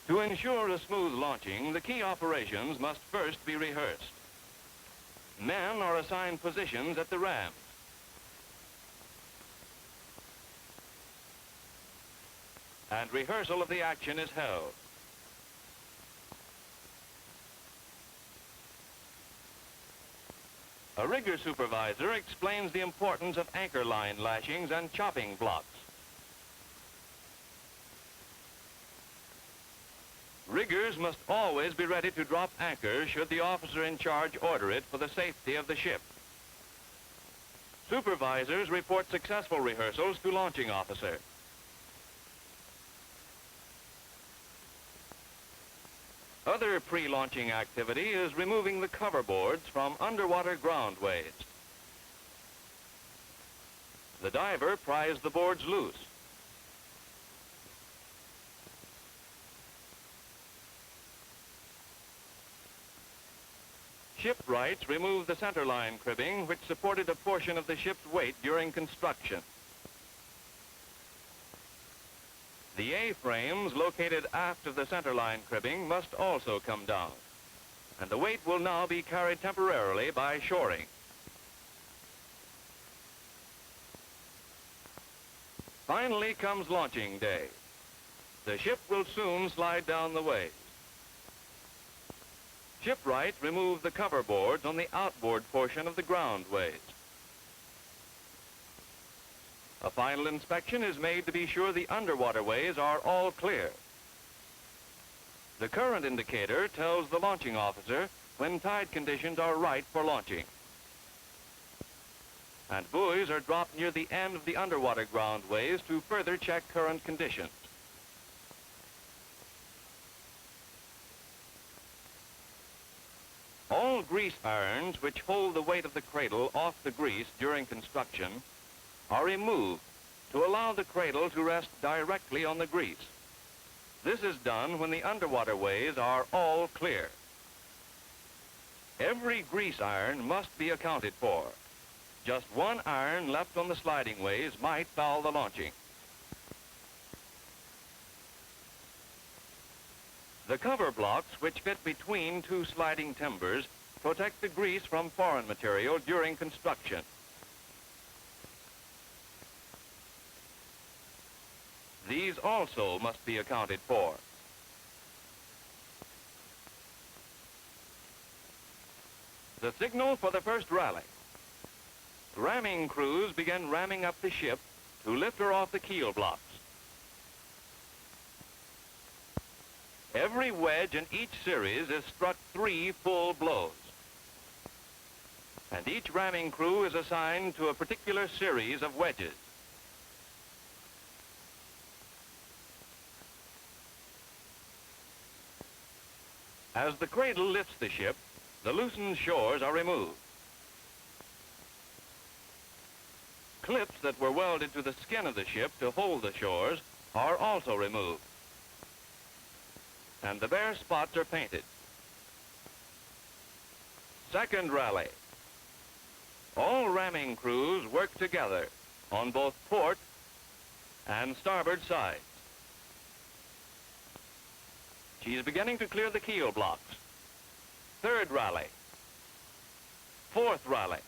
To ensure a smooth launching, the key operations must first be rehearsed. Men are assigned positions at the rams. And rehearsal of the action is held. A rigger supervisor explains the importance of anchor line lashings and chopping blocks. Riggers must always be ready to drop anchor should the officer in charge order it for the safety of the ship. Supervisors report successful rehearsals to launching officer. Other pre-launching activity is removing the cover boards from underwater groundways. The diver pries the boards loose. Shipwrights remove the centerline cribbing, which supported a portion of the ship's weight during construction. The A-frames located aft of the centerline cribbing must also come down, and the weight will now be carried temporarily by shoring. Finally comes launching day. The ship will soon slide down the ways. Shipwrights remove the cover boards on the outboard portion of the groundways. A final inspection is made to be sure the underwater ways are all clear. The current indicator tells the launching officer when tide conditions are right for launching. And buoys are dropped near the end of the underwater groundways to further check current conditions. All grease irons which hold the weight of the cradle off the grease during construction are removed to allow the cradle to rest directly on the grease. This is done when the underwater ways are all clear. Every grease iron must be accounted for. Just one iron left on the sliding ways might foul the launching. The cover blocks, which fit between two sliding timbers, protect the grease from foreign material during construction. These also must be accounted for. The signal for the first rally. Ramming crews begin ramming up the ship to lift her off the keel blocks. Every wedge in each series is struck 3 full blows. And each ramming crew is assigned to a particular series of wedges. As the cradle lifts the ship, the loosened shores are removed. Clips that were welded to the skin of the ship to hold the shores are also removed. And the bare spots are painted. Second rally. All ramming crews work together on both port and starboard sides. She's beginning to clear the keel blocks. Third rally. Fourth rally.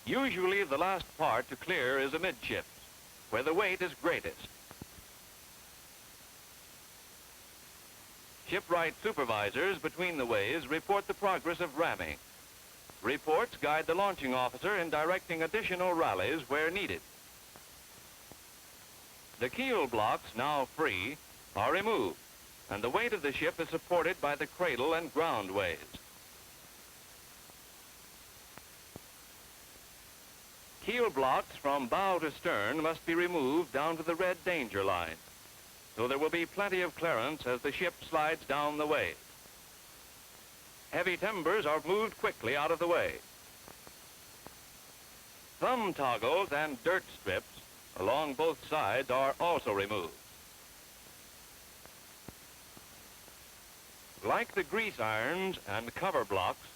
Usually the last part to clear is amidships, where the weight is greatest. Shipwright supervisors between the ways report the progress of ramming. Reports guide the launching officer in directing additional rallies where needed. The keel blocks, now free, are removed, and the weight of the ship is supported by the cradle and ground ways. Keel blocks from bow to stern must be removed down to the red danger line, so there will be plenty of clearance as the ship slides down the ways. Heavy timbers are moved quickly out of the way. Thumb toggles and dirt strips along both sides are also removed. Like the grease irons and cover blocks,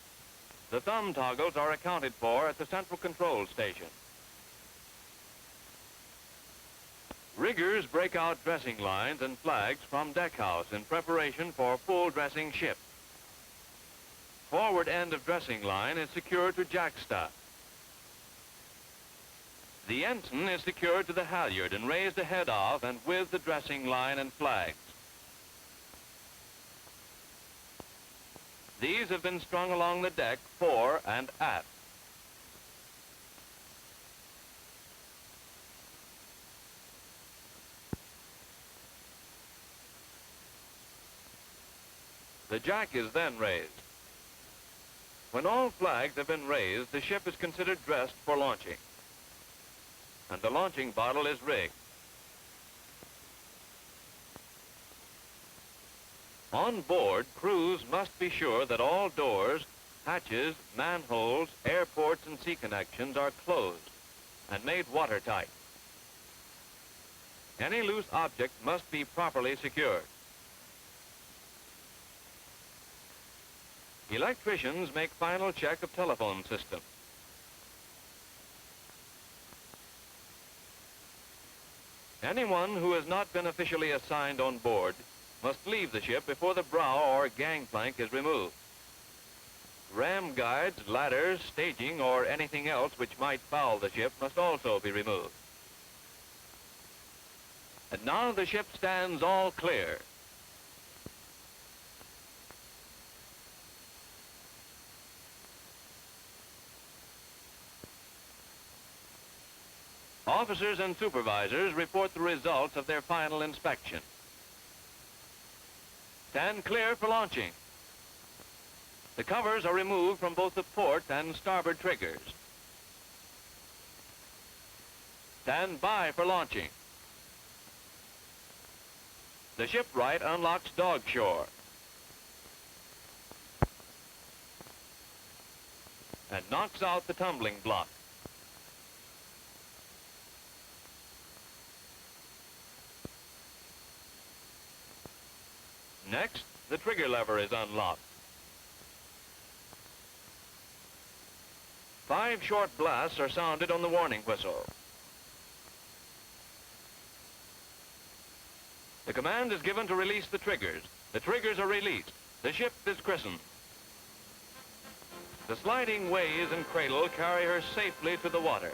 the thumb toggles are accounted for at the central control station. Riggers break out dressing lines and flags from deckhouse in preparation for full dressing ship. Forward end of dressing line is secured to jackstop. The ensign is secured to the halyard and raised ahead of and with the dressing line and flags. These have been strung along the deck fore and aft. The jack is then raised. When all flags have been raised, the ship is considered dressed for launching, and the launching bottle is rigged. On board, crews must be sure that all doors, hatches, manholes, airports, and sea connections are closed and made watertight. Any loose object must be properly secured. Electricians make final check of telephone systems. Anyone who has not been officially assigned on board must leave the ship before the brow or gangplank is removed. Ram guides, ladders, staging, or anything else which might foul the ship must also be removed. And now the ship stands all clear. Officers and supervisors report the results of their final inspection. Stand clear for launching. The covers are removed from both the port and starboard triggers. Stand by for launching. The shipwright unlocks dog shore and knocks out the tumbling block. Next, the trigger lever is unlocked. 5 short blasts are sounded on the warning whistle. The command is given to release the triggers. The triggers are released. The ship is christened. The sliding ways and cradle carry her safely to the water.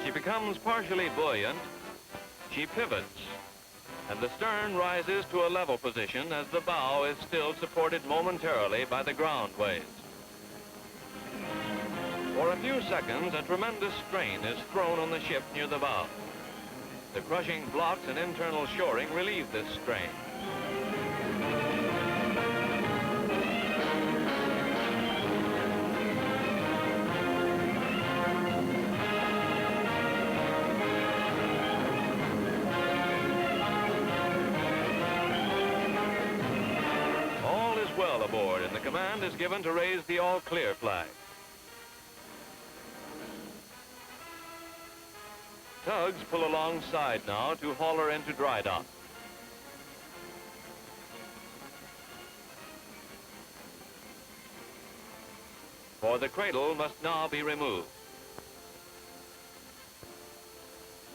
She becomes partially buoyant, she pivots, and the stern rises to a level position as the bow is still supported momentarily by the ground ways. For a few seconds, a tremendous strain is thrown on the ship near the bow. The crushing blocks and internal shoring relieve this strain. Well aboard, and the command is given to raise the all-clear flag. Tugs pull alongside now to haul her into dry dock. For the cradle must now be removed.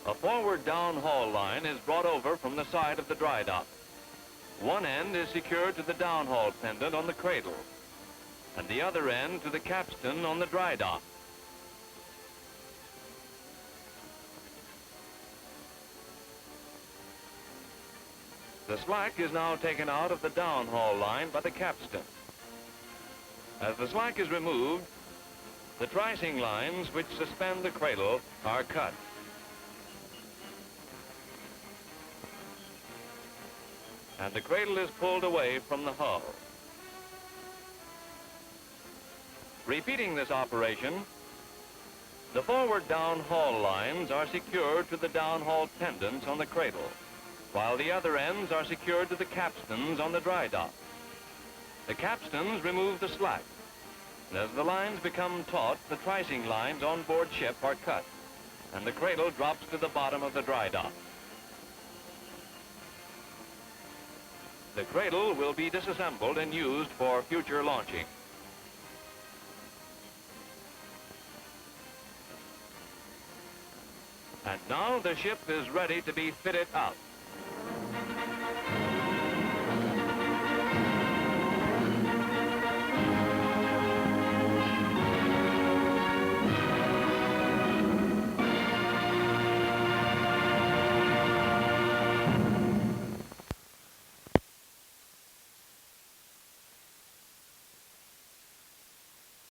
A forward downhaul line is brought over from the side of the dry dock. One end is secured to the downhaul pendant on the cradle, and the other end to the capstan on the dry dock. The slack is now taken out of the downhaul line by the capstan. As the slack is removed, the tricing lines which suspend the cradle are cut. And the cradle is pulled away from the hull. Repeating this operation, the forward downhaul lines are secured to the downhaul pendants on the cradle, while the other ends are secured to the capstans on the dry dock. The capstans remove the slack, and as the lines become taut, the tricing lines on board ship are cut, and the cradle drops to the bottom of the dry dock. The cradle will be disassembled and used for future launching. And now the ship is ready to be fitted out.